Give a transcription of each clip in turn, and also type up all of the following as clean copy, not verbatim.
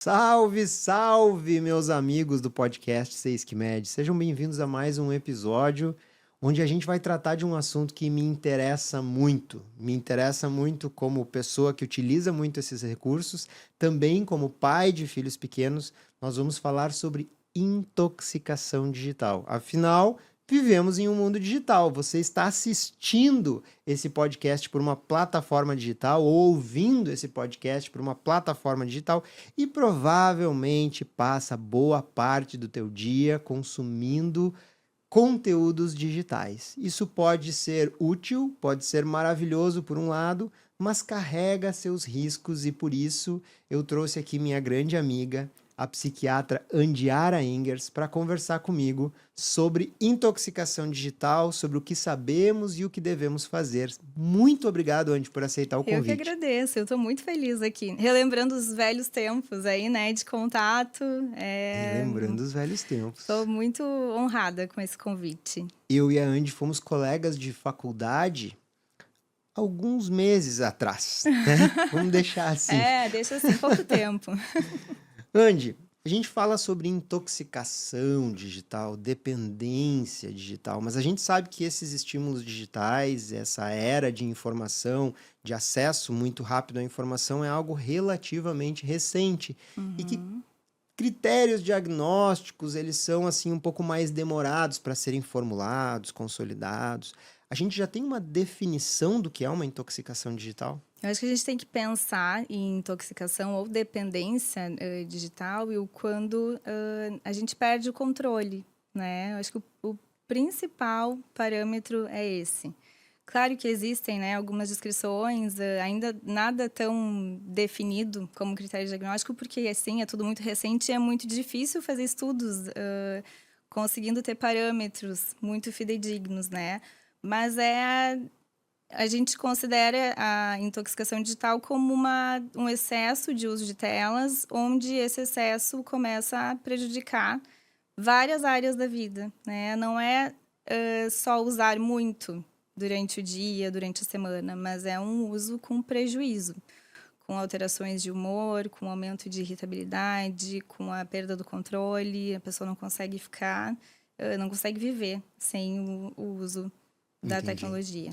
Salve, salve, meus amigos do podcast Seis que Med. Sejam bem-vindos a mais um episódio onde a gente vai tratar de um assunto que me interessa muito. Me interessa muito como pessoa que utiliza muito esses recursos, também como pai de filhos pequenos. Nós vamos falar sobre intoxicação digital. Afinal, vivemos em um mundo digital. Você está assistindo esse podcast por uma plataforma digital ou ouvindo esse podcast por uma plataforma digital e provavelmente passa boa parte do teu dia consumindo conteúdos digitais. Isso pode ser útil, pode ser maravilhoso por um lado, mas carrega seus riscos e por isso eu trouxe aqui minha grande amiga, a psiquiatra Andiara Engers, para conversar comigo sobre intoxicação digital, sobre o que sabemos e o que devemos fazer. Muito obrigado, Andy, por aceitar o Eu que convite. agradeço, eu tô muito feliz aqui. Relembrando os velhos tempos aí, né, de contato. Lembrando os velhos tempos. Tô muito honrada com esse convite. Eu e a Andy fomos colegas de faculdade alguns meses atrás, né? Vamos deixar assim. Deixa assim, pouco tempo. Andy, a gente fala sobre intoxicação digital, dependência digital, mas a gente sabe que esses estímulos digitais, essa era de informação, de acesso muito rápido à informação, é algo relativamente recente e que critérios diagnósticos, eles são assim um pouco mais demorados para serem formulados, consolidados. A gente já tem uma definição do que é uma intoxicação digital? Eu acho que a gente tem que pensar em intoxicação ou dependência digital e quando a gente perde o controle, né? Eu acho que o principal parâmetro é esse. Claro que existem, né, algumas descrições, ainda nada tão definido como critério diagnóstico, porque, assim, é tudo muito recente e é muito difícil fazer estudos conseguindo ter parâmetros muito fidedignos, né? Mas a gente considera a intoxicação digital como um excesso de uso de telas, onde esse excesso começa a prejudicar várias áreas da vida, né? Não é só usar muito durante o dia, durante a semana, mas é um uso com prejuízo, com alterações de humor, com aumento de irritabilidade, com a perda do controle, a pessoa não consegue não consegue viver sem o uso da Entendi. tecnologia.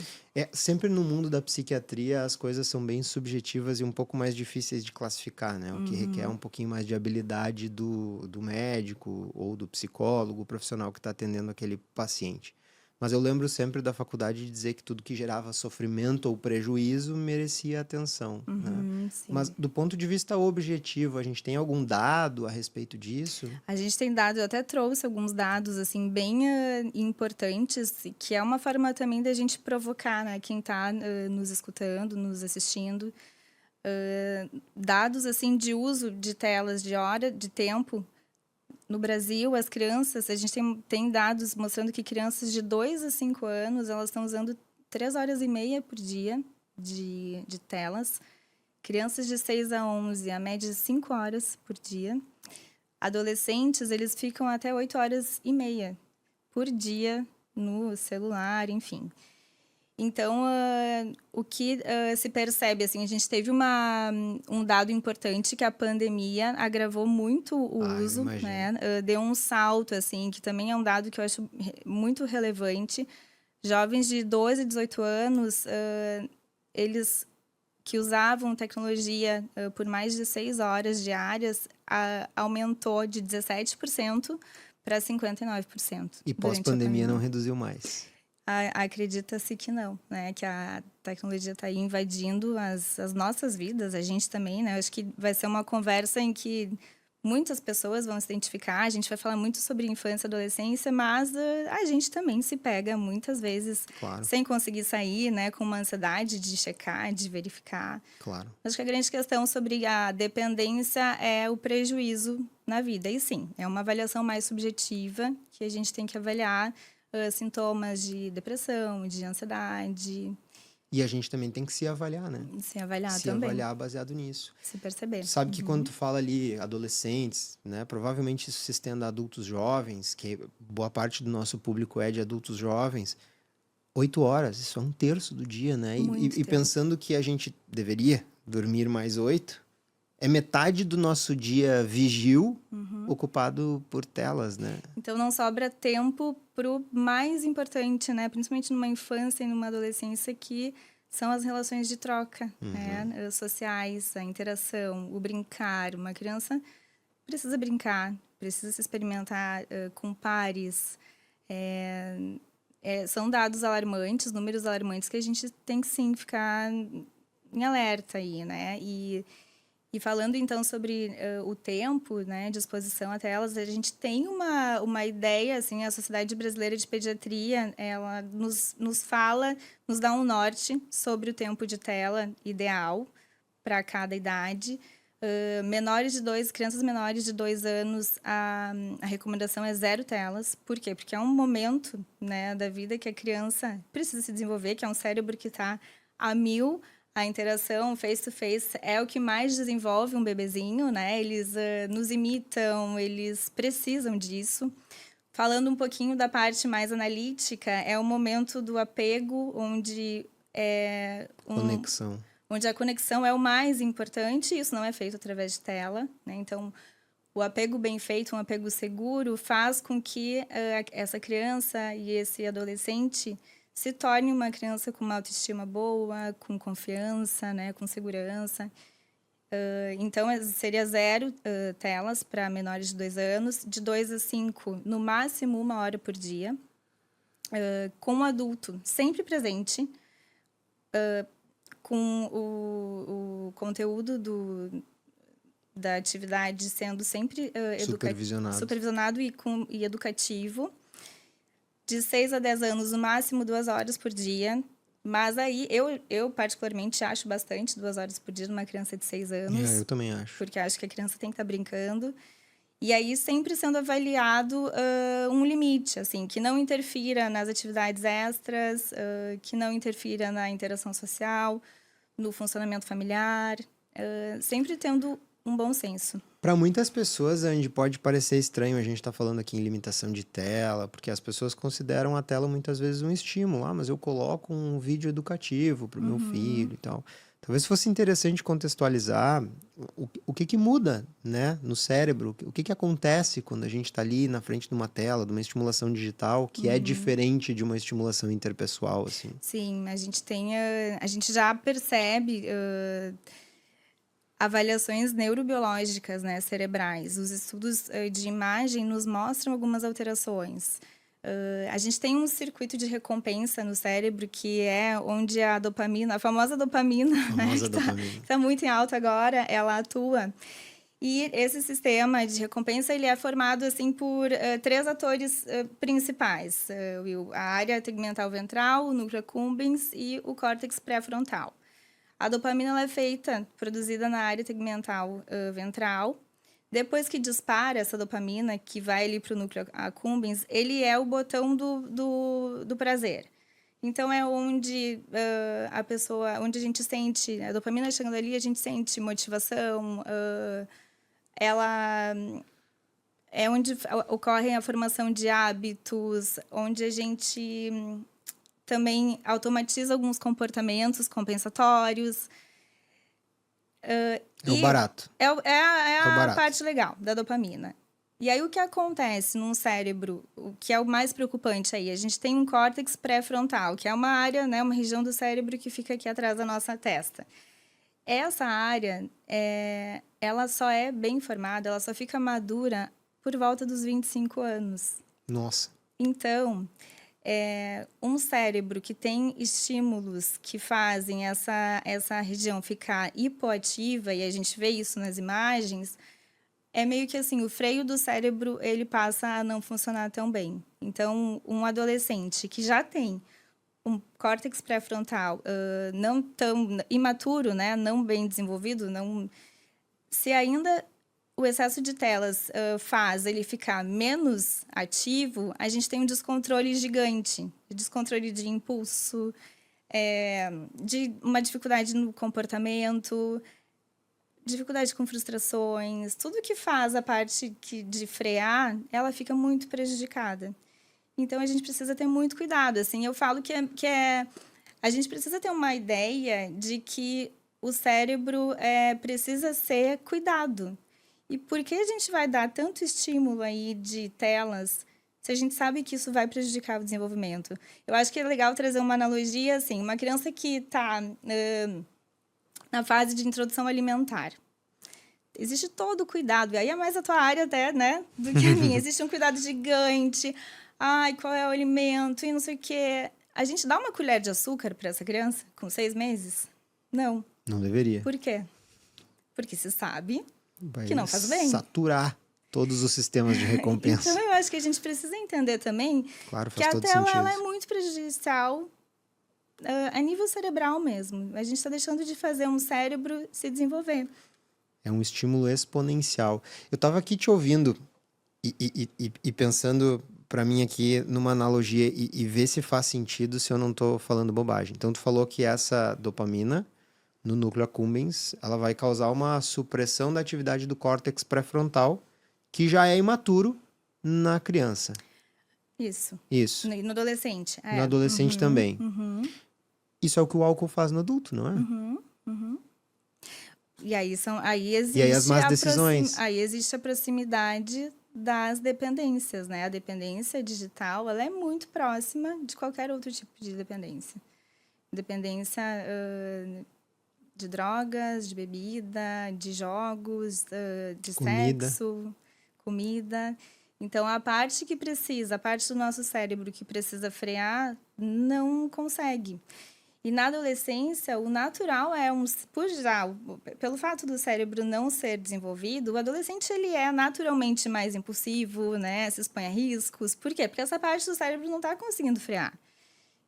Sempre no mundo da psiquiatria as coisas são bem subjetivas e um pouco mais difíceis de classificar, né? O que requer um pouquinho mais de habilidade do médico ou do psicólogo, o profissional que está atendendo aquele paciente. Mas eu lembro sempre da faculdade de dizer que tudo que gerava sofrimento ou prejuízo merecia atenção, né? Sim. Mas do ponto de vista objetivo, a gente tem algum dado a respeito disso? A gente tem dados, eu até trouxe alguns dados assim bem importantes, que é uma forma também da gente provocar, né, quem está nos escutando, nos assistindo. Dados assim de uso de telas de hora, de tempo. No Brasil, as crianças, a gente tem dados mostrando que crianças de 2 a 5 anos, elas estão usando 3 horas e meia por dia de telas. Crianças de 6 a 11, a média de 5 horas por dia. Adolescentes, eles ficam até 8 horas e meia por dia no celular, enfim. Então, o que se percebe, assim, a gente teve um dado importante que a pandemia agravou muito o uso, né? Deu um salto, assim, que também é um dado que eu acho muito relevante. Jovens de 12 a 18 anos, eles que usavam tecnologia por mais de 6 horas diárias, aumentou de 17% para 59%. E pós-pandemia não reduziu mais? Acredita-se que não, né? Que a tecnologia está aí invadindo as nossas vidas, a gente também, né? Eu acho que vai ser uma conversa em que muitas pessoas vão se identificar, a gente vai falar muito sobre infância e adolescência, mas a gente também se pega muitas vezes sem conseguir sair, né? Com uma ansiedade de checar, de verificar. Claro. Acho que a grande questão sobre a dependência é o prejuízo na vida. E sim, é uma avaliação mais subjetiva que a gente tem que avaliar sintomas de depressão, de ansiedade. E a gente também tem que se avaliar, né? Se avaliar se também. Se avaliar baseado nisso. Se perceber. Tu sabe que quando tu fala ali adolescentes, né? Provavelmente isso se estende a adultos jovens, que boa parte do nosso público é de adultos jovens. 8 horas, isso é um terço do dia, né? E pensando que a gente deveria dormir mais 8, é metade do nosso dia vigil ocupado por telas, né? Então, não sobra tempo para o mais importante, né? Principalmente numa infância e numa adolescência, que são as relações de troca, né? Sociais, a interação, o brincar. Uma criança precisa brincar, precisa se experimentar com pares. São dados alarmantes, números alarmantes, que a gente tem que, sim, ficar em alerta aí, né? E falando, então, sobre o tempo, né, de exposição a telas, a gente tem uma ideia, assim, a Sociedade Brasileira de Pediatria, ela nos fala, nos dá um norte sobre o tempo de tela ideal para cada idade. Crianças menores de 2 anos, a recomendação é 0 telas. Por quê? Porque é um momento, né, da vida que a criança precisa se desenvolver, que é um cérebro que está a 1000. A interação face-to-face é o que mais desenvolve um bebezinho, né? Eles nos imitam, eles precisam disso. Falando um pouquinho da parte mais analítica, é o momento do apego, onde Conexão. onde a conexão é o mais importante. Isso não é feito através de tela, né? Então, o apego bem feito, um apego seguro, faz com que essa criança e esse adolescente se torne uma criança com uma autoestima boa, com confiança, né, com segurança. Então, seria 0 telas para menores de 2 anos, de 2 a 5, no máximo 1 hora por dia, com o adulto sempre presente, com o conteúdo da atividade sendo sempre supervisionado e educativo. De 6 a 10 anos, no máximo 2 horas por dia. Mas aí, eu particularmente acho bastante 2 horas por dia numa criança de 6 anos. Eu também acho. Porque acho que a criança tem que estar brincando. E aí, sempre sendo avaliado um limite, assim, que não interfira nas atividades extras, que não interfira na interação social, no funcionamento familiar, sempre tendo um bom senso. Para muitas pessoas, Andy, pode parecer estranho a gente estar falando aqui em limitação de tela, porque as pessoas consideram a tela muitas vezes um estímulo. Ah, mas eu coloco um vídeo educativo para o meu filho e tal. Talvez fosse interessante contextualizar o que muda, né, no cérebro, o que acontece quando a gente está ali na frente de uma tela, de uma estimulação digital, que é diferente de uma estimulação interpessoal, assim. Sim, a gente já percebe avaliações neurobiológicas, né, cerebrais. Os estudos de imagem nos mostram algumas alterações. A gente tem um circuito de recompensa no cérebro, que é onde a dopamina, a famosa dopamina, né, que está muito em alta agora, ela atua. E esse sistema de recompensa, ele é formado assim por 3 atores principais: a área tegmental ventral, o núcleo accumbens e o córtex pré-frontal. A dopamina ela é produzida na área tegmental ventral. Depois que dispara essa dopamina, que vai ali para o núcleo accumbens, ele é o botão do prazer. Então, é onde onde a gente sente a dopamina chegando ali, a gente sente motivação, ela é onde ocorre a formação de hábitos, onde a gente também automatiza alguns comportamentos compensatórios. É o barato. É a parte legal da dopamina. E aí, o que acontece num cérebro, o que é o mais preocupante aí? A gente tem um córtex pré-frontal, que é uma área, né, uma região do cérebro que fica aqui atrás da nossa testa. Essa área, ela só é bem formada, ela só fica madura por volta dos 25 anos. Nossa. Então, um cérebro que tem estímulos que fazem essa região ficar hipoativa, e a gente vê isso nas imagens, é meio que assim, o freio do cérebro ele passa a não funcionar tão bem. Então, um adolescente que já tem um córtex pré-frontal não tão imaturo, né, não bem desenvolvido, se ainda o excesso de telas faz ele ficar menos ativo, a gente tem um descontrole gigante, descontrole de impulso, de uma dificuldade no comportamento, dificuldade com frustrações, tudo que faz a parte de frear, ela fica muito prejudicada. Então, a gente precisa ter muito cuidado. Assim, eu falo que a gente precisa ter uma ideia de que o cérebro precisa ser cuidado. E por que a gente vai dar tanto estímulo aí de telas se a gente sabe que isso vai prejudicar o desenvolvimento? Eu acho que é legal trazer uma analogia, assim, uma criança que está na fase de introdução alimentar. Existe todo o cuidado, e aí é mais a tua área até, né, do que a minha. Existe um cuidado gigante. Ai, qual é o alimento e não sei o quê. A gente dá uma colher de açúcar para essa criança com 6 meses? Não. Não deveria. Por quê? Porque se sabe Vai que não faz bem. saturar todos os sistemas de recompensa. Então, eu acho que a gente precisa entender também Claro, que faz a todo tela sentido. ela é muito prejudicial a nível cerebral mesmo. A gente está deixando de fazer um cérebro se desenvolver. É um estímulo exponencial. Eu estava aqui te ouvindo e pensando para mim aqui numa analogia e ver se faz sentido se eu não estou falando bobagem. Então, tu falou que essa dopamina no núcleo accumbens, ela vai causar uma supressão da atividade do córtex pré-frontal, que já é imaturo na criança. Isso. Isso. No adolescente. No adolescente também. Isso é o que o álcool faz no adulto, não é? E aí existe E aí as más decisões. aí existe a proximidade das dependências, né? A dependência digital, ela é muito próxima de qualquer outro tipo de dependência. Dependência de drogas, de bebida, de jogos, de Comida. sexo, comida. Então, a parte do nosso cérebro que precisa frear, não consegue. E na adolescência, o natural é pelo fato do cérebro não ser desenvolvido, o adolescente ele é naturalmente mais impulsivo, né? Se expõe a riscos. Por quê? Porque essa parte do cérebro não está conseguindo frear.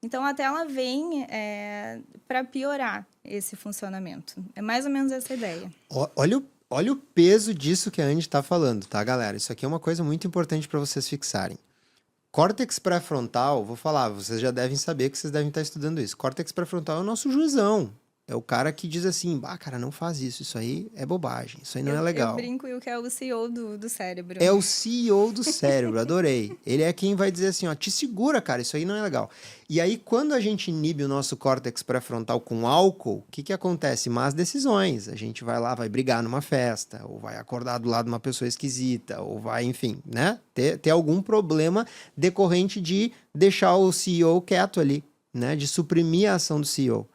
Então, a tela vem para piorar esse funcionamento. É mais ou menos essa ideia. Olha o peso disso que a Andy está falando, tá, galera? Isso aqui é uma coisa muito importante para vocês fixarem. Córtex pré-frontal, vou falar, vocês já devem saber que vocês devem estar estudando isso. Córtex pré-frontal é o nosso juizão. É o cara que diz assim, cara, não faz isso, isso aí é bobagem, isso aí não é legal. Eu brinco que é o CEO do cérebro. É o CEO do cérebro, adorei. Ele é quem vai dizer assim, ó, te segura, cara, isso aí não é legal. E aí, quando a gente inibe o nosso córtex pré-frontal com álcool, o que acontece? Más decisões. A gente vai lá, vai brigar numa festa, ou vai acordar do lado de uma pessoa esquisita, ou vai, enfim, né? Ter algum problema decorrente de deixar o CEO quieto ali, né? De suprimir a ação do CEO.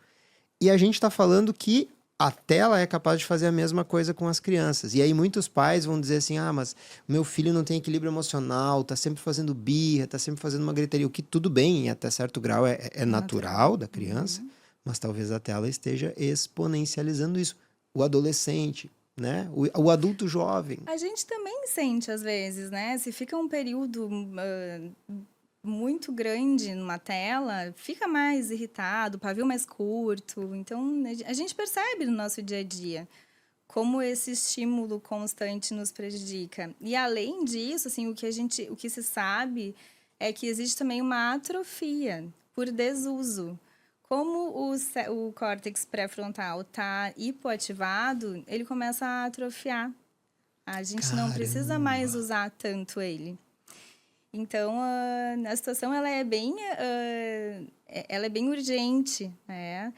E a gente está falando que a tela é capaz de fazer a mesma coisa com as crianças. E aí muitos pais vão dizer assim, mas meu filho não tem equilíbrio emocional, tá sempre fazendo birra, tá sempre fazendo uma gritaria, o que tudo bem, e até certo grau é natural da criança, mas talvez a tela esteja exponencializando isso. O adolescente, né? O adulto jovem. A gente também sente às vezes, né? Se fica um período muito grande numa tela, fica mais irritado, pavio mais curto. Então, a gente percebe no nosso dia a dia como esse estímulo constante nos prejudica. E, além disso, assim, o que se sabe é que existe também uma atrofia por desuso. Como o córtex pré-frontal está hipoativado, ele começa a atrofiar. A gente não precisa mais usar tanto ele. Então, a situação ela é bem urgente, né?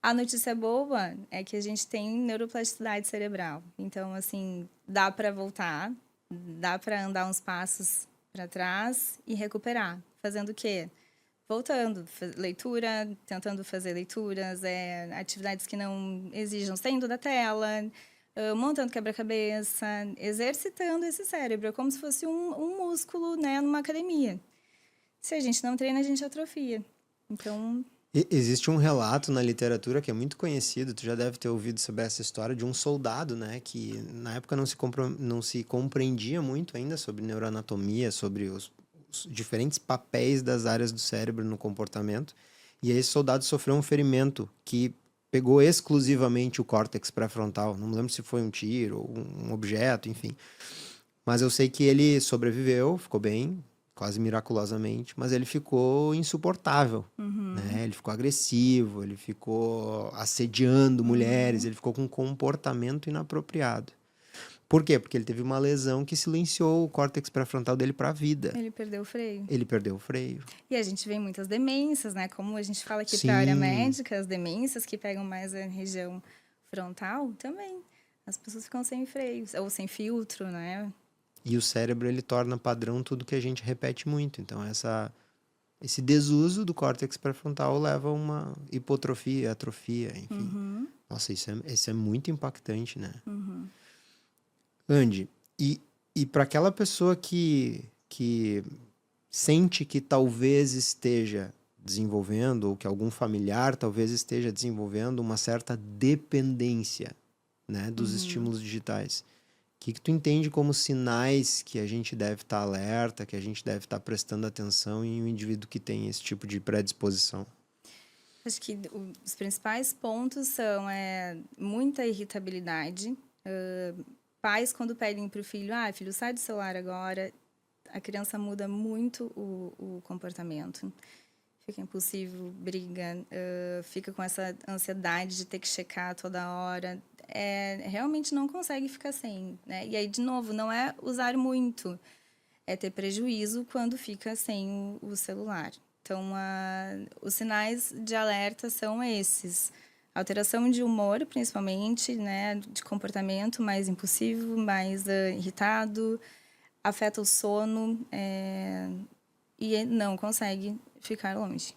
A notícia boa é que a gente tem neuroplasticidade cerebral. Então, assim, dá para voltar, dá para andar uns passos para trás e recuperar. Fazendo o quê? Voltando, leitura, tentando fazer leituras, atividades que não exijam saindo da tela, montando quebra-cabeça, exercitando esse cérebro. É como se fosse um músculo, né, numa academia. Se a gente não treina, a gente atrofia. Então... Existe um relato na literatura que é muito conhecido, tu já deve ter ouvido sobre essa história, de um soldado, né, que na época não se compreendia muito ainda sobre neuroanatomia, sobre os diferentes papéis das áreas do cérebro no comportamento. E esse soldado sofreu um ferimento que pegou exclusivamente o córtex pré-frontal. Não me lembro se foi um tiro ou um objeto, enfim. Mas eu sei que ele sobreviveu, ficou bem, quase miraculosamente, mas ele ficou insuportável, né? Ele ficou agressivo, ele ficou assediando mulheres, ele ficou com um comportamento inapropriado. Por quê? Porque ele teve uma lesão que silenciou o córtex pré-frontal dele para a vida. Ele perdeu o freio. Ele perdeu o freio. E a gente vê muitas demências, né? Como a gente fala aqui para a Sim. área médica, as demências que pegam mais a região frontal, também. As pessoas ficam sem freio, ou sem filtro, né? E o cérebro, ele torna padrão tudo que a gente repete muito. Então, esse desuso do córtex pré-frontal leva a uma hipotrofia, atrofia, enfim. Nossa, isso é muito impactante, né? Andy, e para aquela pessoa que sente que talvez esteja desenvolvendo, ou que algum familiar talvez esteja desenvolvendo uma certa dependência, né, dos estímulos digitais. O que tu entende como sinais que a gente deve estar alerta, que a gente deve estar prestando atenção em um indivíduo que tem esse tipo de predisposição? Acho que os principais pontos são muita irritabilidade. Pais, quando pedem para o filho, filho, sai do celular agora, a criança muda muito o comportamento. Fica impulsivo, briga, fica com essa ansiedade de ter que checar toda hora. Realmente não consegue ficar sem, né? E aí, de novo, não é usar muito, é ter prejuízo quando fica sem o celular. Então, os sinais de alerta são esses. Alteração de humor, principalmente, né? De comportamento mais impulsivo, mais irritado, afeta o sono e não consegue ficar longe.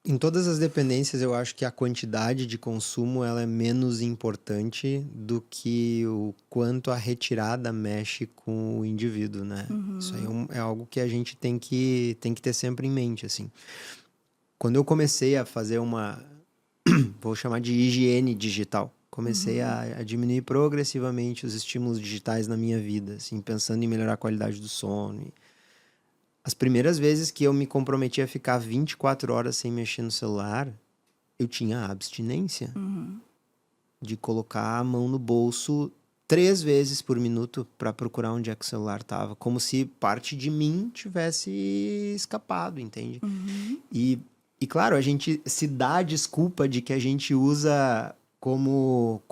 Em todas as dependências, eu acho que a quantidade de consumo ela é menos importante do que o quanto a retirada mexe com o indivíduo, né? Isso aí é algo que a gente tem que ter sempre em mente, assim. Quando eu comecei a fazer vou chamar de higiene digital, comecei a diminuir progressivamente os estímulos digitais na minha vida, assim, pensando em melhorar a qualidade do sono. As primeiras vezes que eu me comprometi a ficar 24 horas sem mexer no celular, eu tinha abstinência de colocar a mão no bolso 3 vezes por minuto para procurar onde é que o celular estava, como se parte de mim tivesse escapado, entende? E claro, a gente se dá a desculpa de que a gente usa como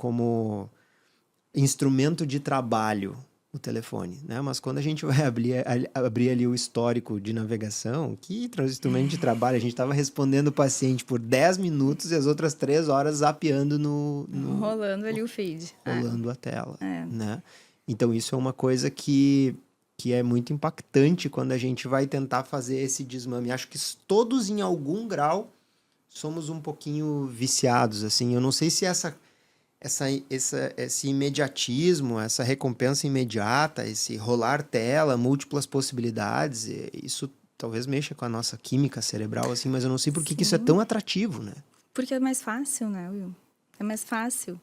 instrumento de trabalho o telefone, né? Mas quando a gente vai abrir ali o histórico de navegação, que instrumento de trabalho, a gente estava respondendo o paciente por 10 minutos e as outras 3 horas zapeando rolando ali o feed. Rolando a tela, né? Então isso é uma coisa que é muito impactante quando a gente vai tentar fazer esse desmame. Acho que todos, em algum grau, somos um pouquinho viciados, assim. Eu não sei se esse imediatismo, essa recompensa imediata, esse rolar tela, múltiplas possibilidades, isso talvez mexa com a nossa química cerebral, assim, mas eu não sei por que isso é tão atrativo, né? Porque é mais fácil, né, Will? É mais fácil.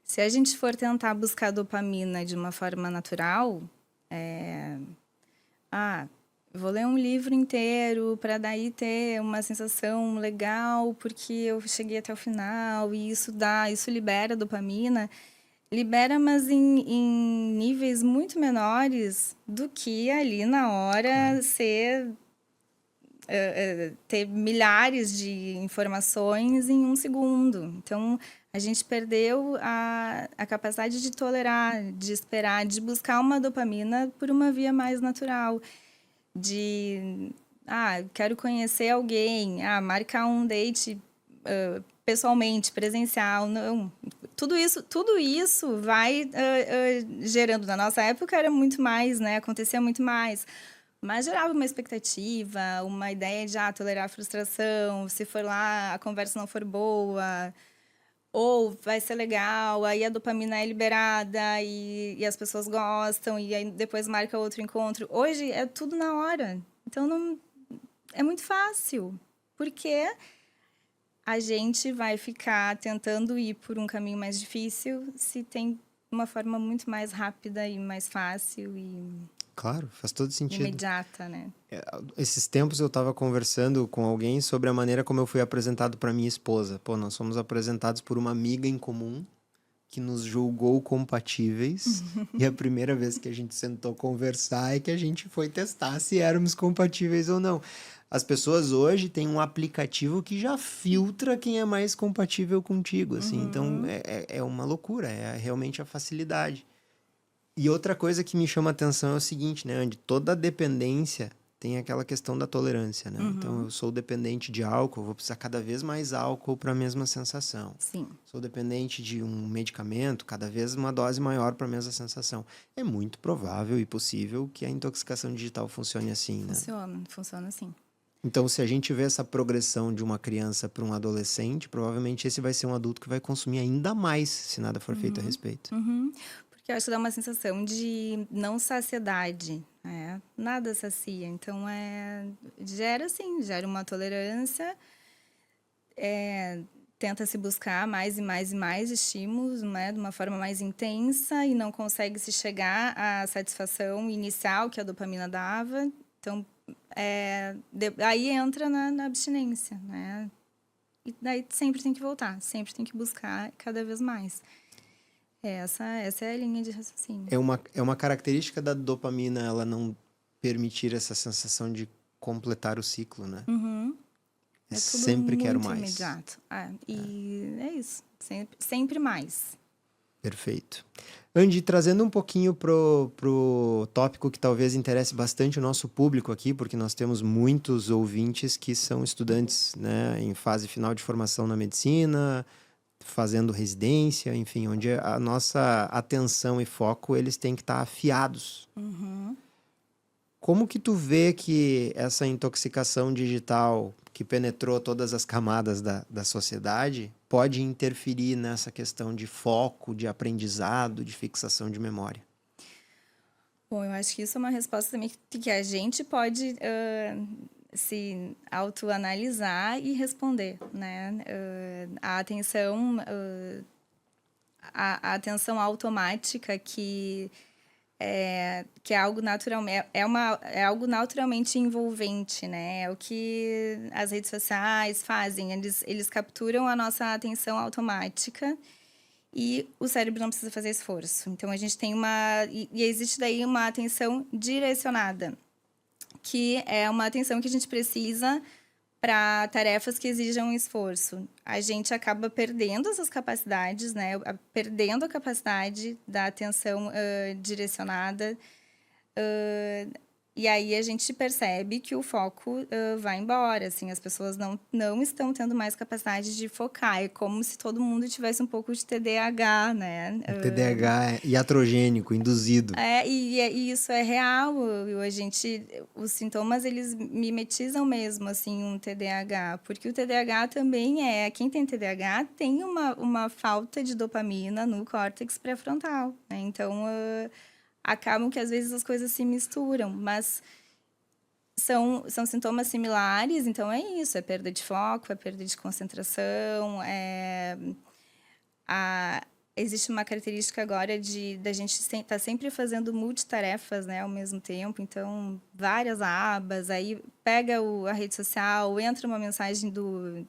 Se a gente for tentar buscar dopamina de uma forma natural, vou ler um livro inteiro para daí ter uma sensação legal porque eu cheguei até o final e isso libera dopamina. Libera, mas em níveis muito menores do que ali na hora ter milhares de informações em 1 segundo. Então, a gente perdeu a capacidade de tolerar, de esperar, de buscar uma dopamina por uma via mais natural. Quero conhecer alguém, marcar um date pessoalmente, presencial, não. Tudo isso vai gerando. Na nossa época era muito mais, né? Acontecia muito mais. Mas gerava uma expectativa, uma ideia de tolerar a frustração, se for lá, a conversa não for boa, ou vai ser legal, aí a dopamina é liberada e as pessoas gostam, e aí depois marca outro encontro. Hoje é tudo na hora. Então, é muito fácil, porque a gente vai ficar tentando ir por um caminho mais difícil se tem uma forma muito mais rápida e mais fácil e... Claro, faz todo sentido. Imediata, né? Esses tempos eu estava conversando com alguém sobre a maneira como eu fui apresentado para minha esposa. Nós fomos apresentados por uma amiga em comum que nos julgou compatíveis. E a primeira vez que a gente sentou conversar é que a gente foi testar se éramos compatíveis ou não. As pessoas hoje têm um aplicativo que já filtra quem é mais compatível contigo, assim. Então, é uma loucura, é realmente a facilidade. E outra coisa que me chama a atenção é o seguinte, né, Andy? Toda dependência tem aquela questão da tolerância, né? Então, eu sou dependente de álcool, vou precisar cada vez mais álcool para a mesma sensação. Sim. Sou dependente de um medicamento, cada vez uma dose maior para a mesma sensação. É muito provável e possível que a intoxicação digital funcione assim, né? Funciona assim. Então, se a gente vê essa progressão de uma criança para um adolescente, provavelmente esse vai ser um adulto que vai consumir ainda mais se nada for feito a respeito. Porque eu acho que dá uma sensação de não saciedade, né? Nada sacia. Então, gera uma tolerância, tenta se buscar mais e mais e mais estímulos, né? De uma forma mais intensa e não consegue se chegar à satisfação inicial que a dopamina dava. Então, aí entra na abstinência, né? E daí sempre tem que voltar, sempre tem que buscar cada vez mais. Essa é a linha de raciocínio. É uma característica da dopamina ela não permitir essa sensação de completar o ciclo, né? É tudo sempre quero muito mais. imediato. E é isso. Sempre mais. Perfeito. Andy, trazendo um pouquinho pro tópico que talvez interesse bastante o nosso público aqui, porque nós temos muitos ouvintes que são estudantes, né, em fase final de formação na medicina, fazendo residência, enfim, onde a nossa atenção e foco, eles têm que estar afiados. Como que tu vê que essa intoxicação digital que penetrou todas as camadas da sociedade pode interferir nessa questão de foco, de aprendizado, de fixação de memória? Bom, eu acho que isso é uma resposta também que a gente pode se autoanalisar e responder, né? A atenção automática que é algo naturalmente é algo naturalmente envolvente, né? É o que as redes sociais fazem. Eles capturam a nossa atenção automática e o cérebro não precisa fazer esforço. Então a gente tem e existe daí uma atenção direcionada, que é uma atenção que a gente precisa para tarefas que exijam esforço. A gente acaba perdendo essas capacidades, né? Perdendo a capacidade da atenção direcionada. E aí a gente percebe que o foco vai embora, assim, as pessoas não estão tendo mais capacidade de focar. É como se todo mundo tivesse um pouco de TDAH, né? O TDAH é iatrogênico, induzido. E isso é real. Os sintomas, eles mimetizam mesmo, assim, um TDAH. Porque o TDAH também quem tem TDAH tem uma falta de dopamina no córtex pré-frontal, né? Então, acabam que às vezes as coisas se misturam, mas são sintomas similares, então é isso, é perda de foco, é perda de concentração, existe uma característica agora da gente estar sempre fazendo multitarefas, né, ao mesmo tempo, então várias abas, aí pega a rede social, entra uma mensagem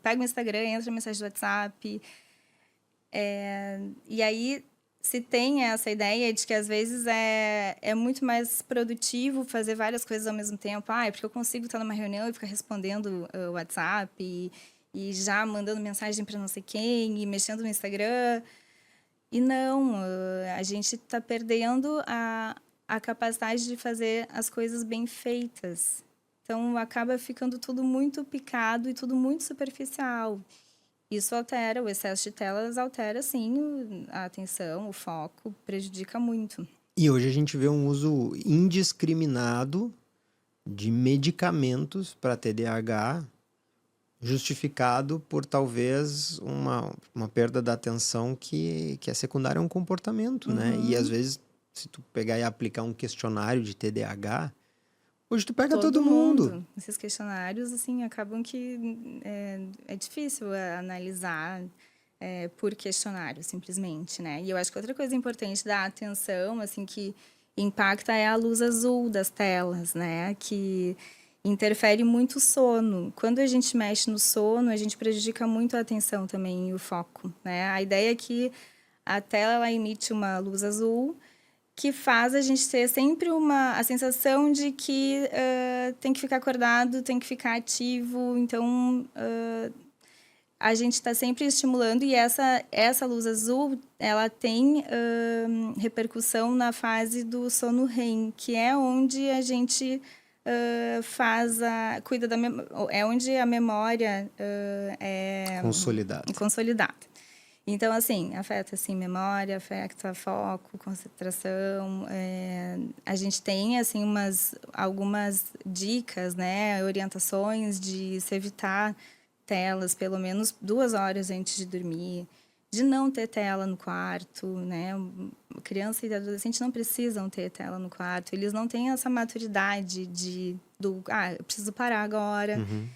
pega o Instagram, entra uma mensagem do WhatsApp, e aí se tem essa ideia de que às vezes é muito mais produtivo fazer várias coisas ao mesmo tempo. Porque eu consigo estar numa reunião e ficar respondendo o WhatsApp e já mandando mensagem para não sei quem e mexendo no Instagram. E não, a gente está perdendo a capacidade de fazer as coisas bem feitas. Então, acaba ficando tudo muito picado e tudo muito superficial. Isso altera, o excesso de telas altera, sim, a atenção, o foco, prejudica muito. E hoje a gente vê um uso indiscriminado de medicamentos para TDAH, justificado por talvez uma perda da atenção que é secundária a um comportamento, né? E às vezes, se tu pegar e aplicar um questionário de TDAH, hoje tu pega todo mundo. Esses questionários, assim, acabam que é difícil analisar por questionário, simplesmente, né? E eu acho que outra coisa importante da atenção, assim, que impacta é a luz azul das telas, né? Que interfere muito o sono. Quando a gente mexe no sono, a gente prejudica muito a atenção também e o foco, né? A ideia é que a tela ela emite uma luz azul que faz a gente ter sempre a sensação de que tem que ficar acordado, tem que ficar ativo. Então, a gente está sempre estimulando, e essa luz azul, ela tem repercussão na fase do sono REM, que é onde a gente cuida é onde a memória é consolidada. Então, assim, afeta assim, memória, afeta foco, concentração. A gente tem assim algumas dicas, né, orientações de se evitar telas pelo menos 2 horas antes de dormir, de não ter tela no quarto, né? Criança e adolescente não precisam ter tela no quarto, eles não têm essa maturidade eu preciso parar agora. Uhum.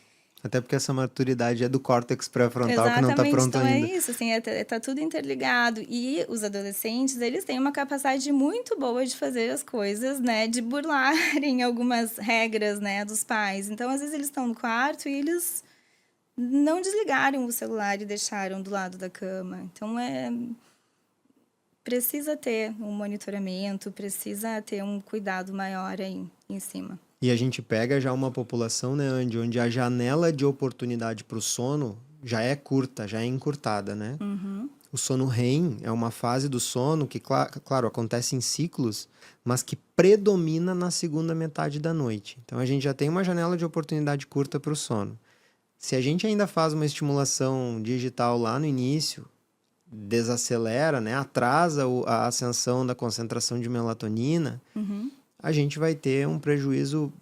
Até porque essa maturidade é do córtex pré-frontal. Exatamente, que não está pronto então ainda. é isso, assim, tá tudo interligado. E os adolescentes, eles têm uma capacidade muito boa de fazer as coisas, né, de burlarem algumas regras, né, dos pais. Então, às vezes, eles estão no quarto e eles não desligaram o celular e deixaram do lado da cama. Então, precisa ter um monitoramento, precisa ter um cuidado maior aí em cima. E a gente pega já uma população, né, onde a janela de oportunidade para o sono já é curta, já é encurtada, né? Uhum. O sono REM é uma fase do sono que, claro, acontece em ciclos, mas que predomina na segunda metade da noite. Então, a gente já tem uma janela de oportunidade curta para o sono. Se a gente ainda faz uma estimulação digital lá no início, desacelera, né, atrasa a ascensão da concentração de melatonina, a gente vai ter um prejuízo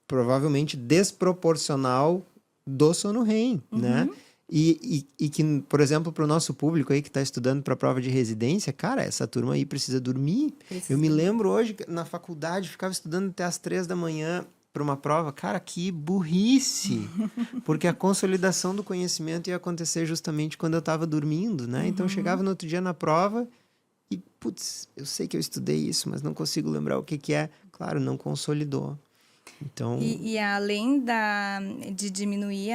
provavelmente desproporcional do sono REM, né? E que, por exemplo, para o nosso público aí que está estudando para a prova de residência, cara, essa turma aí precisa dormir. Eu me lembro hoje, na faculdade, ficava estudando até as 3 da manhã para uma prova. Cara, que burrice! Porque a consolidação do conhecimento ia acontecer justamente quando eu estava dormindo, né? Então, eu chegava no outro dia na prova e, putz, eu sei que eu estudei isso, mas não consigo lembrar o que é. Claro, não consolidou. Então... E além de diminuir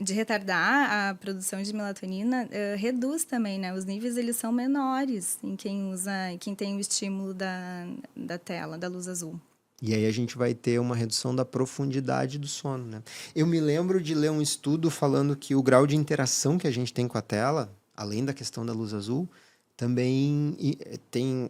de retardar a produção de melatonina, reduz também, né? Os níveis, eles são menores em quem tem o estímulo da tela, da luz azul. E aí a gente vai ter uma redução da profundidade do sono, né? Eu me lembro de ler um estudo falando que o grau de interação que a gente tem com a tela, além da questão da luz azul, também tem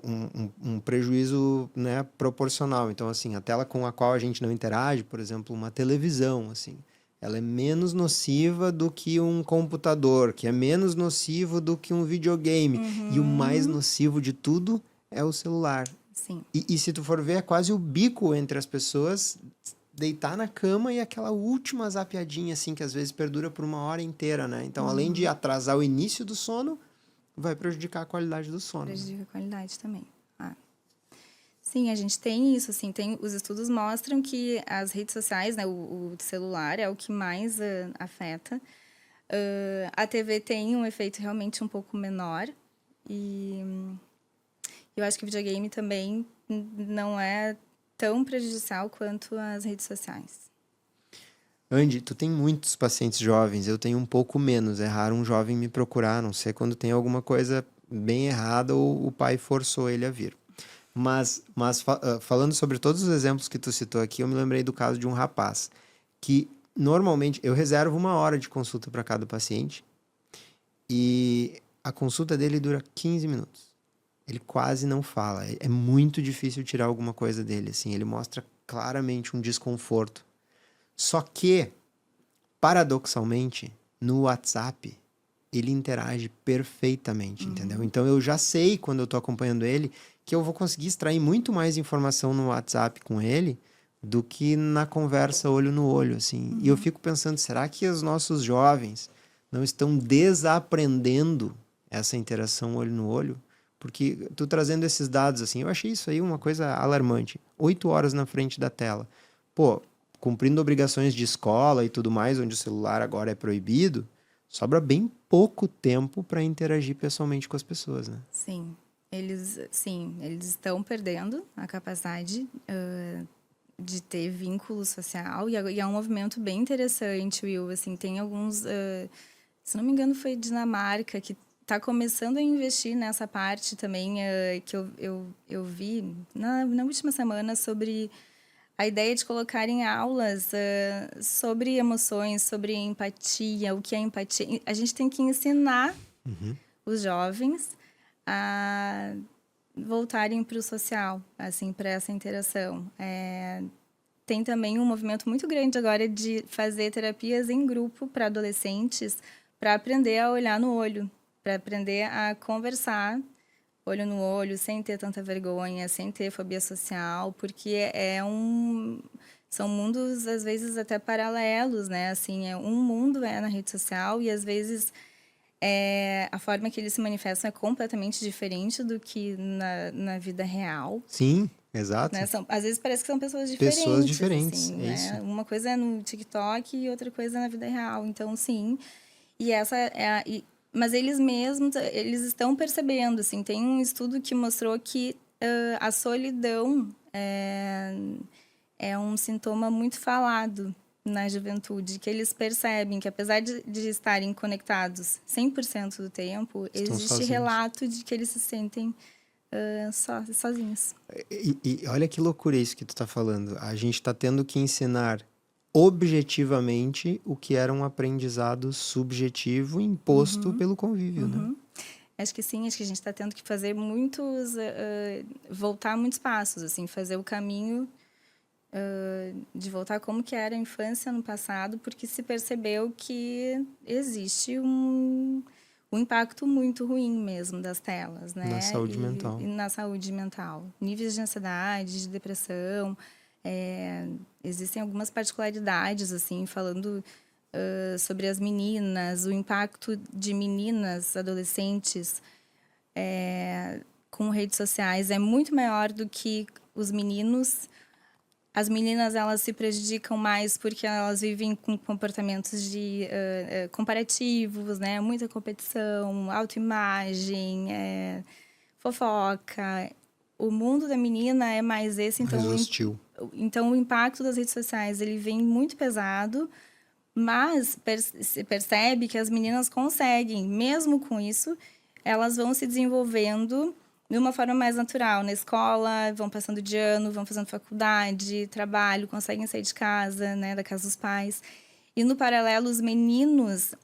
um prejuízo, né, proporcional. Então, assim, a tela com a qual a gente não interage, por exemplo, uma televisão, assim, ela é menos nociva do que um computador, que é menos nocivo do que um videogame. E o mais nocivo de tudo é o celular. Sim. E se tu for ver, é quase o bico entre as pessoas deitar na cama e aquela última zapiadinha, assim, que às vezes perdura por 1 hora inteira, né? Então, além de atrasar o início do sono, vai prejudicar a qualidade do sono. Prejudica a qualidade também. Sim, a gente tem isso, assim, os estudos mostram que as redes sociais, né, o celular é o que mais afeta. A TV tem um efeito realmente um pouco menor e eu acho que o videogame também não é tão prejudicial quanto as redes sociais. Andy, tu tem muitos pacientes jovens, eu tenho um pouco menos. É raro um jovem me procurar, a não ser quando tem alguma coisa bem errada ou o pai forçou ele a vir. Mas falando sobre todos os exemplos que tu citou aqui, eu me lembrei do caso de um rapaz que normalmente eu reservo 1 hora de consulta para cada paciente e a consulta dele dura 15 minutos. Ele quase não fala. É muito difícil tirar alguma coisa dele, assim. Ele mostra claramente um desconforto. Só que, paradoxalmente, no WhatsApp, ele interage perfeitamente, entendeu? Então, eu já sei, quando eu tô acompanhando ele, que eu vou conseguir extrair muito mais informação no WhatsApp com ele do que na conversa olho no olho, assim. E eu fico pensando, será que os nossos jovens não estão desaprendendo essa interação olho no olho? Porque tu trazendo esses dados, assim, eu achei isso aí uma coisa alarmante. 8 horas na frente da tela. Pô, cumprindo obrigações de escola e tudo mais, onde o celular agora é proibido, sobra bem pouco tempo para interagir pessoalmente com as pessoas, né? Sim, eles estão perdendo a capacidade de ter vínculo social e é um movimento bem interessante, Will. Assim, tem alguns, se não me engano, foi Dinamarca que está começando a investir nessa parte também, que eu vi na última semana sobre a ideia de colocar em aulas sobre emoções, sobre empatia, o que é empatia. A gente tem que ensinar os jovens a voltarem para o social, assim, para essa interação. Tem também um movimento muito grande agora de fazer terapias em grupo para adolescentes, para aprender a olhar no olho, para aprender a conversar olho no olho, sem ter tanta vergonha, sem ter fobia social, porque são mundos, às vezes, até paralelos, né? Assim, um mundo é na rede social e, às vezes, a forma que eles se manifestam é completamente diferente do que na vida real. Sim, exato. Né? Às vezes parece que são pessoas Pessoas diferentes, assim, diferentes, é né? isso. Uma coisa é no TikTok e outra coisa é na vida real. Então, sim. E essa mas eles mesmos, eles estão percebendo, assim, tem um estudo que mostrou que a solidão é um sintoma muito falado na juventude, que eles percebem que apesar de estarem conectados 100% do tempo, Estão existe sozinhos. relato de que eles se sentem sozinhos. E olha que loucura isso que tu tá falando. A gente tá tendo que ensinar objetivamente o que era um aprendizado subjetivo imposto pelo convívio, né? Acho que sim, acho que a gente está tendo que fazer voltar muitos passos, assim, fazer o caminho de voltar como que era a infância no passado, porque se percebeu que existe um impacto muito ruim mesmo das telas, né? Na saúde mental. E na saúde mental. Níveis de ansiedade, de depressão, existem algumas particularidades, assim, falando sobre as meninas, o impacto de meninas, adolescentes, com redes sociais é muito maior do que os meninos. As meninas, elas se prejudicam mais porque elas vivem com comportamentos de comparativos, né? Muita competição, autoimagem, fofoca. O mundo da menina é mais esse, então... Mais hostil. Então, o impacto das redes sociais, ele vem muito pesado, mas se percebe que as meninas conseguem, mesmo com isso, elas vão se desenvolvendo de uma forma mais natural. Na escola, vão passando de ano, vão fazendo faculdade, trabalho, conseguem sair de casa, né, da casa dos pais. E, no paralelo, os meninos,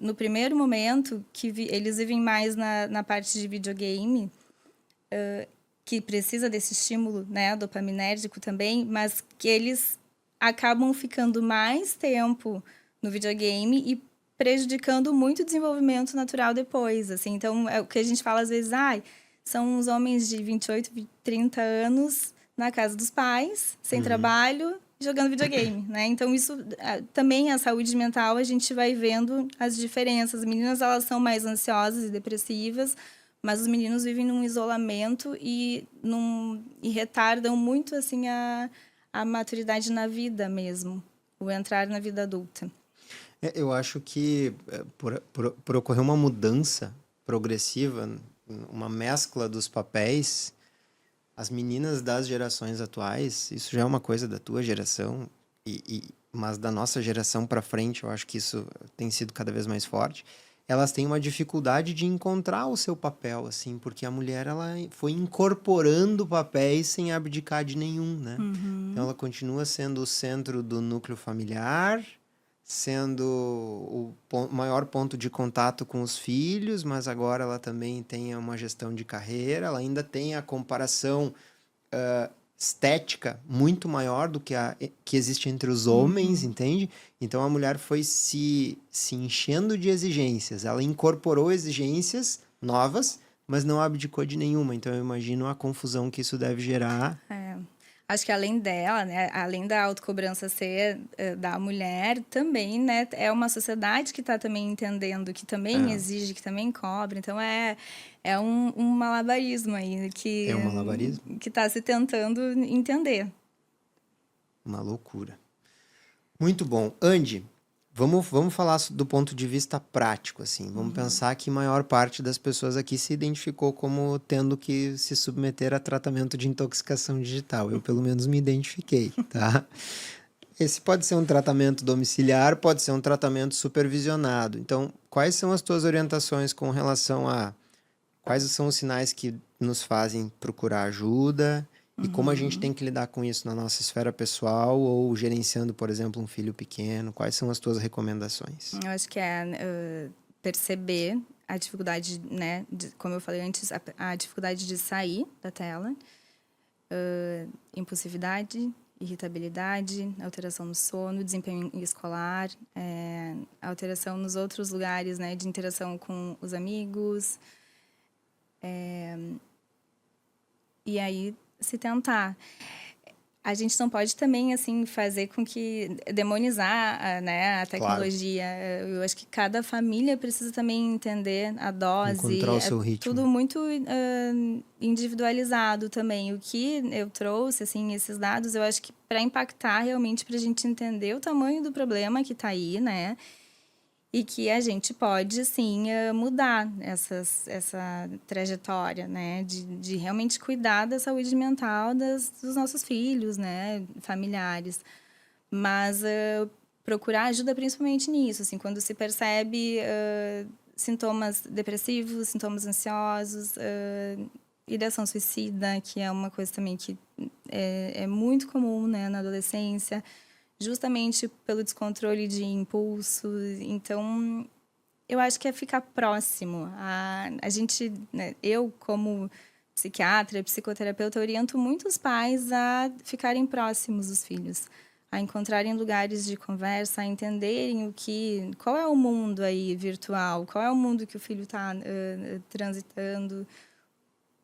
no primeiro momento, eles vivem mais na parte de videogame, que precisa desse estímulo, né, dopaminérgico também, mas que eles acabam ficando mais tempo no videogame e prejudicando muito o desenvolvimento natural depois, assim. Então, é o que a gente fala às vezes, são os homens de 28, 30 anos na casa dos pais, sem trabalho, jogando videogame, né? Então, isso também, a saúde mental, a gente vai vendo as diferenças. As meninas, elas são mais ansiosas e depressivas, mas os meninos vivem num isolamento e retardam muito, assim, a maturidade na vida mesmo, o entrar na vida adulta. Eu acho que por ocorrer uma mudança progressiva, uma mescla dos papéis, as meninas das gerações atuais, isso já é uma coisa da tua geração, mas da nossa geração para frente, eu acho que isso tem sido cada vez mais forte. Elas têm uma dificuldade de encontrar o seu papel, assim, porque a mulher, ela foi incorporando papéis sem abdicar de nenhum, né? Então, ela continua sendo o centro do núcleo familiar, sendo o maior ponto de contato com os filhos, mas agora ela também tem uma gestão de carreira, ela ainda tem a comparação estética muito maior do que que existe entre os homens, entende? Então a mulher foi se enchendo de exigências, ela incorporou exigências novas, mas não abdicou de nenhuma. Então eu imagino a confusão que isso deve gerar. Acho que além dela, né, além da autocobrança ser da mulher, também, né, é uma sociedade que está também entendendo, que também exige, que também cobra. Então, é um malabarismo aí que... É um malabarismo? Que está se tentando entender. Uma loucura. Muito bom. Andy, vamos falar do ponto de vista prático, assim. Vamos pensar que a maior parte das pessoas aqui se identificou como tendo que se submeter a tratamento de intoxicação digital. Eu, pelo menos, me identifiquei, tá? Esse pode ser um tratamento domiciliar, pode ser um tratamento supervisionado. Então, quais são as tuas orientações com relação a quais são os sinais que nos fazem procurar ajuda E como a gente tem que lidar com isso na nossa esfera pessoal ou gerenciando, por exemplo, um filho pequeno? Quais são as tuas recomendações? Eu acho que é perceber a dificuldade, né, como eu falei antes, a dificuldade de sair da tela, impulsividade, irritabilidade, alteração no sono, desempenho escolar, alteração nos outros lugares, né, de interação com os amigos. E aí, se tentar. A gente não pode também, assim, fazer com que demonizar, né, a tecnologia. Claro. Eu acho que cada família precisa também entender a dose. Encontrar o seu ritmo. Tudo muito individualizado também. O que eu trouxe, assim, esses dados, eu acho que para impactar realmente, para a gente entender o tamanho do problema que está aí, né? E que a gente pode, sim, mudar essa trajetória, né? De realmente cuidar da saúde mental dos nossos filhos, né? Familiares. Mas procurar ajuda principalmente nisso, assim, quando se percebe sintomas depressivos, sintomas ansiosos, ideação suicida, que é uma coisa também que é muito comum, né, na adolescência, justamente pelo descontrole de impulsos. Então, eu acho que é ficar próximo. A gente, né, eu, como psiquiatra, psicoterapeuta, oriento muitos pais a ficarem próximos dos filhos, a encontrarem lugares de conversa, a entenderem qual é o mundo aí virtual, qual é o mundo que o filho está transitando.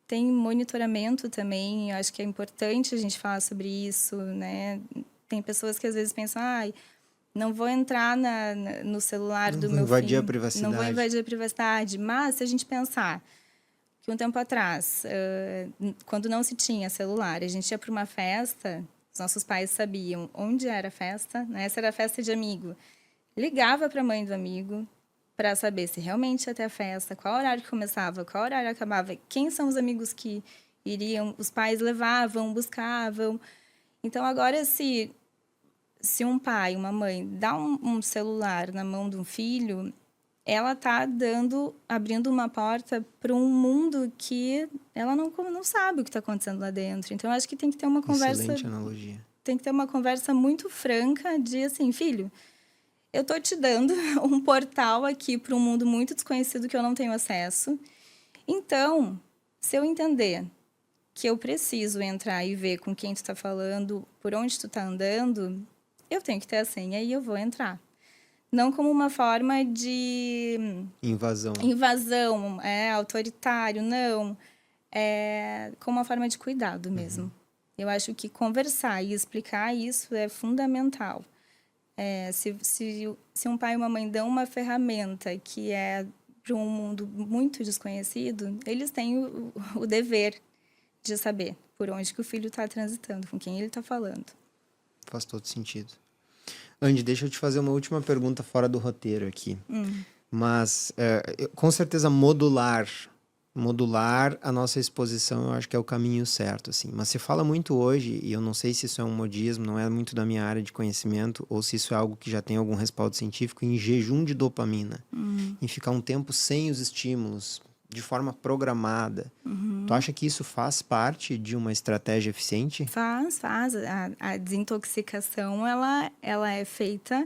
Tem monitoramento também, eu acho que é importante a gente falar sobre isso, né? Tem pessoas que às vezes pensam, não vou entrar no celular do meu filho. Não vou invadir a privacidade. Não vou invadir a privacidade. Mas, se a gente pensar que um tempo atrás, quando não se tinha celular, a gente ia para uma festa, os nossos pais sabiam onde era a festa, né? Essa era a festa de amigo. Ligava para a mãe do amigo para saber se realmente ia ter a festa, qual horário que começava, qual horário acabava, quem são os amigos que iriam, os pais levavam, buscavam. Então, agora, se um pai, uma mãe, dá um celular na mão de um filho, ela está abrindo uma porta para um mundo que ela não sabe o que está acontecendo lá dentro. Então, eu acho que tem que ter uma conversa... Excelente analogia. Tem que ter uma conversa muito franca de, assim, filho, eu estou te dando um portal aqui para um mundo muito desconhecido que eu não tenho acesso. Então, se eu entender que eu preciso entrar e ver com quem tu está falando, por onde tu está andando, eu tenho que ter a senha e eu vou entrar. Não como uma forma de... Invasão, autoritário, não. Como uma forma de cuidado mesmo. Eu acho que conversar e explicar isso é fundamental. Se um pai e uma mãe dão uma ferramenta que é para um mundo muito desconhecido, eles têm o dever de saber por onde que o filho está transitando, com quem ele está falando. Faz todo sentido. Andy, deixa eu te fazer uma última pergunta fora do roteiro aqui. Mas, com certeza, modular a nossa exposição, eu acho que é o caminho certo, assim. Mas se fala muito hoje, e eu não sei se isso é um modismo, não é muito da minha área de conhecimento, ou se isso é algo que já tem algum respaldo científico, em jejum de dopamina. Em ficar um tempo sem os estímulos, de forma programada. Tu acha que isso faz parte de uma estratégia eficiente? Faz. A desintoxicação, ela é feita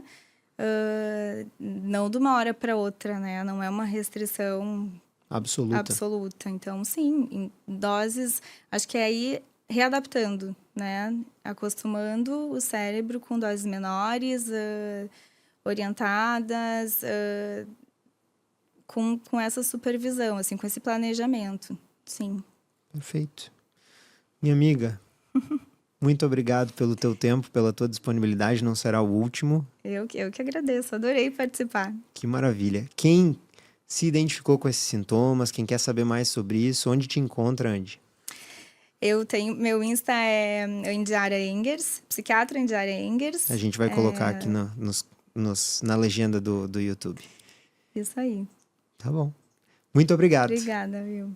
não de uma hora para outra, né? Não é uma restrição absoluta. Então, sim, em doses, acho que é aí readaptando, né? Acostumando o cérebro com doses menores, orientadas, com essa supervisão, assim, com esse planejamento, sim. Perfeito. Minha amiga, muito obrigado pelo teu tempo, pela tua disponibilidade, não será o último. Eu que agradeço, adorei participar. Que maravilha. Quem se identificou com esses sintomas, quem quer saber mais sobre isso, onde te encontra, Andy? Meu Insta é Indiara Engers, psiquiatra Indiara Engers. A gente vai colocar aqui na legenda do YouTube. Isso aí. Tá bom. Muito obrigado. Obrigada, viu?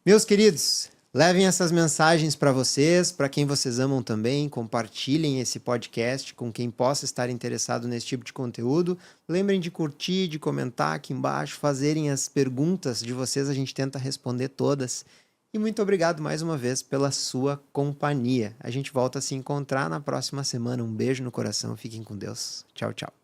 Meus queridos, levem essas mensagens para vocês, para quem vocês amam também, compartilhem esse podcast com quem possa estar interessado nesse tipo de conteúdo. Lembrem de curtir, de comentar aqui embaixo, fazerem as perguntas de vocês, a gente tenta responder todas. E muito obrigado mais uma vez pela sua companhia. A gente volta a se encontrar na próxima semana. Um beijo no coração, fiquem com Deus. Tchau, tchau.